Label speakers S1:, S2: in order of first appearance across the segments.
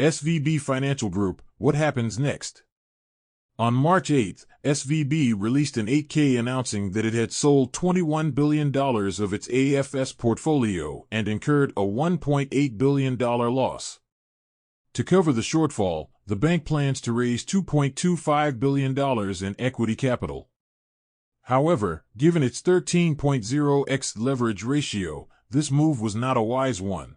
S1: SVB Financial Group, what happens next? On March 8, SVB released an 8K announcing that it had sold $21 billion of its AFS portfolio and incurred a $1.8 billion loss. To cover the shortfall, the bank plans to raise $2.25 billion in equity capital. However, given its 13.0x leverage ratio, this move was not a wise one.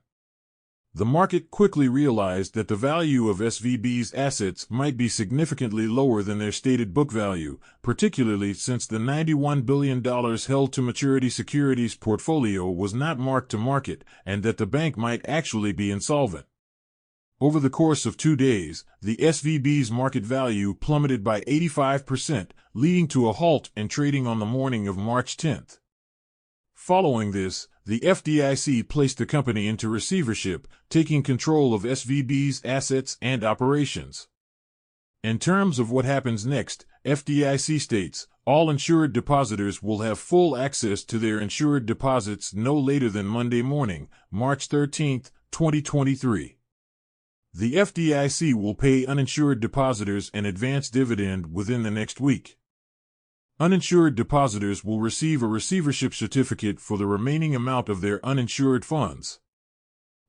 S1: The market quickly realized that the value of SVB's assets might be significantly lower than their stated book value, particularly since the $91 billion held to maturity securities portfolio was not marked to market and that the bank might actually be insolvent. Over the course of 2 days, the SVB's market value plummeted by 85%, leading to a halt in trading on the morning of March 10. Following this, the FDIC placed the company into receivership, taking control of SVB's assets and operations. In terms of what happens next, FDIC states, all insured depositors will have full access to their insured deposits no later than Monday morning, March 13, 2023. The FDIC will pay uninsured depositors an advance dividend within the next week. Uninsured depositors will receive a receivership certificate for the remaining amount of their uninsured funds.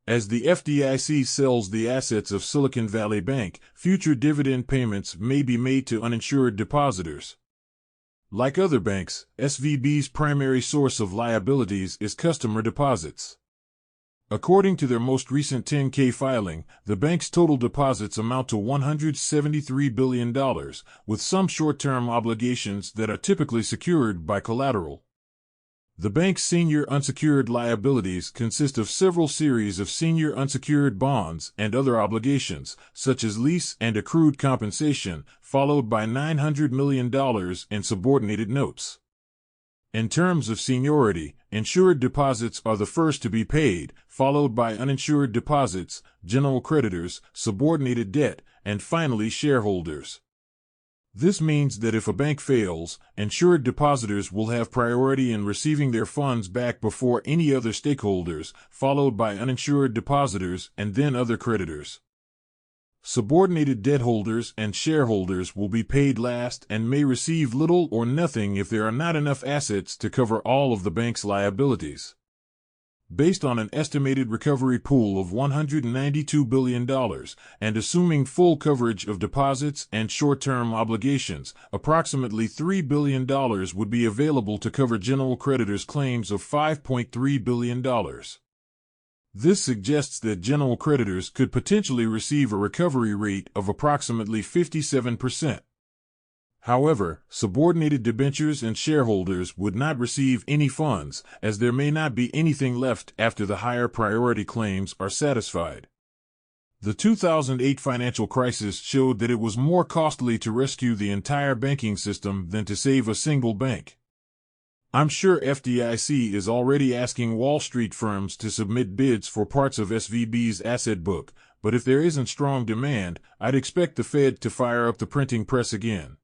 S1: As the FDIC sells the assets of Silicon Valley Bank, future dividend payments may be made to uninsured depositors. Like other banks, SVB's primary source of liabilities is customer deposits. According to their most recent 10K filing, the bank's total deposits amount to $173 billion, with some short-term obligations that are typically secured by collateral. The bank's senior unsecured liabilities consist of several series of senior unsecured bonds and other obligations, such as lease and accrued compensation, followed by $900 million in subordinated notes. In terms of seniority, insured deposits are the first to be paid, followed by uninsured deposits, general creditors, subordinated debt, and finally shareholders. This means that if a bank fails, insured depositors will have priority in receiving their funds back before any other stakeholders, followed by uninsured depositors and then other creditors. Subordinated debt holders and shareholders will be paid last and may receive little or nothing if there are not enough assets to cover all of the bank's liabilities. Based on an estimated recovery pool of $192 billion, and assuming full coverage of deposits and short-term obligations, approximately $3 billion would be available to cover general creditors' claims of $5.3 billion. This suggests that general creditors could potentially receive a recovery rate of approximately 57%. However, subordinated debentures and shareholders would not receive any funds, as there may not be anything left after the higher priority claims are satisfied. The 2008 financial crisis showed that it was more costly to rescue the entire banking system than to save a single bank. I'm sure FDIC is already asking Wall Street firms to submit bids for parts of SVB's asset book, but if there isn't strong demand, I'd expect the Fed to fire up the printing press again.